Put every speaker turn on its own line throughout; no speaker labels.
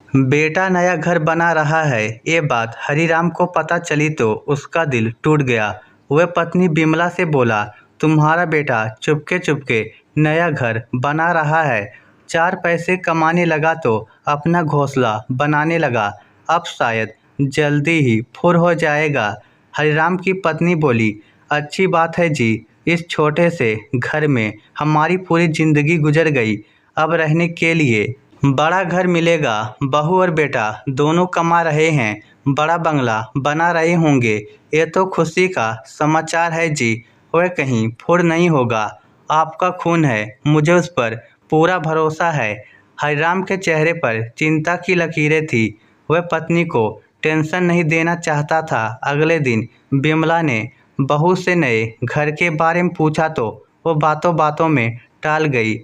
बेटा नया घर बना रहा है। ये बात हरिराम को पता चली तो उसका दिल टूट गया। वह पत्नी बिमला से बोला, तुम्हारा बेटा चुपके चुपके नया घर बना रहा है। 4 पैसे कमाने लगा तो अपना घोंसला बनाने लगा। अब शायद जल्दी ही फुर हो जाएगा। हरिराम की पत्नी बोली, अच्छी बात है जी, इस छोटे से घर में हमारी पूरी जिंदगी गुजर गई। अब रहने के लिए बड़ा घर मिलेगा। बहू और बेटा दोनों कमा रहे हैं, बड़ा बंगला बना रहे होंगे। ये तो खुशी का समाचार है जी। वह कहीं फुर नहीं होगा। आपका खून है, मुझे उस पर पूरा भरोसा है। हरिराम के चेहरे पर चिंता की लकीरें थी। वह पत्नी को टेंशन नहीं देना चाहता था। अगले दिन बिमला ने बहू से नए घर के बारे में पूछा तो वो बातों बातों में टाल गई।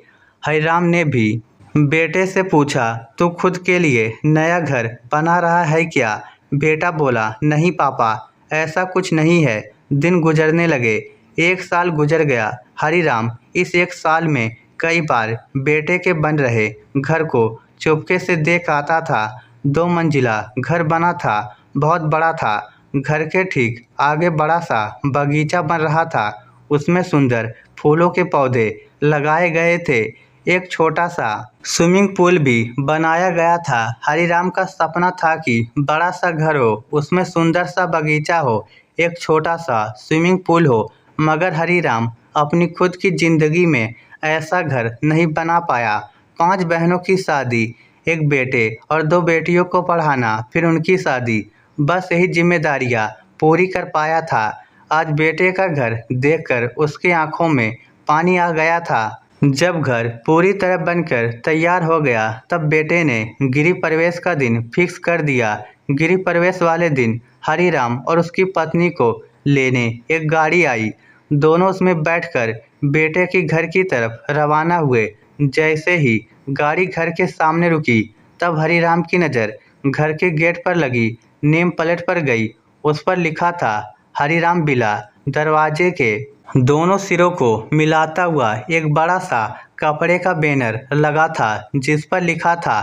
हरिराम ने भी बेटे से पूछा, तू खुद के लिए नया घर बना रहा है क्या? बेटा बोला, नहीं पापा, ऐसा कुछ नहीं है। दिन गुजरने लगे। 1 साल गुजर गया। हरिराम इस 1 साल में कई बार बेटे के बन रहे घर को चुपके से देख आता था। 2 मंजिला घर बना था, बहुत बड़ा था। घर के ठीक आगे बड़ा सा बगीचा बन रहा था। उसमें सुंदर फूलों के पौधे लगाए गए थे। एक छोटा सा स्विमिंग पूल भी बनाया गया था। हरिराम का सपना था कि बड़ा सा घर हो, उसमें सुंदर सा बगीचा हो, एक छोटा सा स्विमिंग पूल हो। मगर हरिराम अपनी खुद की जिंदगी में ऐसा घर नहीं बना पाया। 5 बहनों की शादी, एक बेटे और 2 बेटियों को पढ़ाना, फिर उनकी शादी, बस यही जिम्मेदारियां पूरी कर पाया था। आज बेटे का घर देखकर उसकी आंखों में पानी आ गया था। जब घर पूरी तरह बनकर तैयार हो गया तब बेटे ने गृह प्रवेश का दिन फिक्स कर दिया। गृह प्रवेश वाले दिन हरिराम और उसकी पत्नी को लेने एक गाड़ी आई। दोनों उसमें बैठकर बेटे के घर की तरफ रवाना हुए। जैसे ही गाड़ी घर के सामने रुकी तब हरिराम की नज़र घर के गेट पर लगी नेम प्लेट पर गई। उस पर लिखा था हरिराम विला। दरवाजे के दोनों सिरों को मिलाता हुआ एक बड़ा सा कपड़े का बैनर लगा था जिस पर लिखा था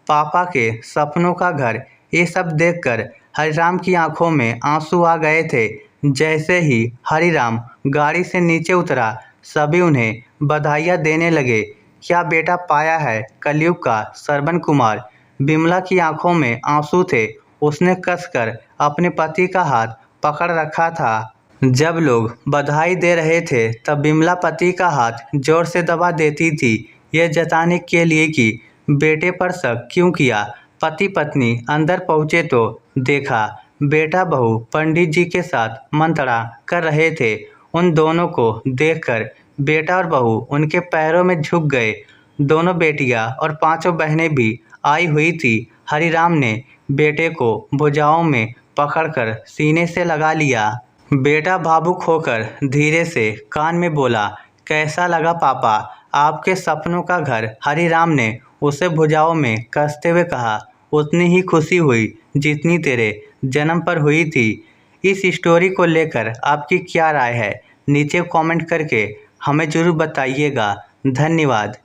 पापा के सपनों का घर। ये सब देखकर हरिराम की आंखों में आंसू आ गए थे। जैसे ही हरिराम गाड़ी से नीचे उतरा सभी उन्हें बधाइयाँ देने लगे। क्या बेटा पाया है कलयुग का श्रवण कुमार। बिमला की आंखों में आंसू थे। उसने कसकर अपने पति का हाथ पकड़ रखा था। जब लोग बधाई दे रहे थे तब बिमला पति का हाथ जोर से दबा देती थी, यह जताने के लिए कि बेटे पर शक क्यों किया। पति पत्नी अंदर पहुंचे तो देखा बेटा बहू पंडित जी के साथ मंत्रणा कर रहे थे। उन दोनों को देखकर बेटा और बहू उनके पैरों में झुक गए। दोनों बेटियां और 5 बहनें भी आई हुई थी। हरिराम ने बेटे को भुजाओं में पकड़कर सीने से लगा लिया। बेटा भावुक होकर धीरे से कान में बोला, कैसा लगा पापा आपके सपनों का घर? हरिराम ने उसे भुजाओं में कसते हुए कहा, उतनी ही खुशी हुई जितनी तेरे जन्म पर हुई थी। इस स्टोरी को लेकर आपकी क्या राय है? नीचे कमेंट करके हमें ज़रूर बताइएगा। धन्यवाद।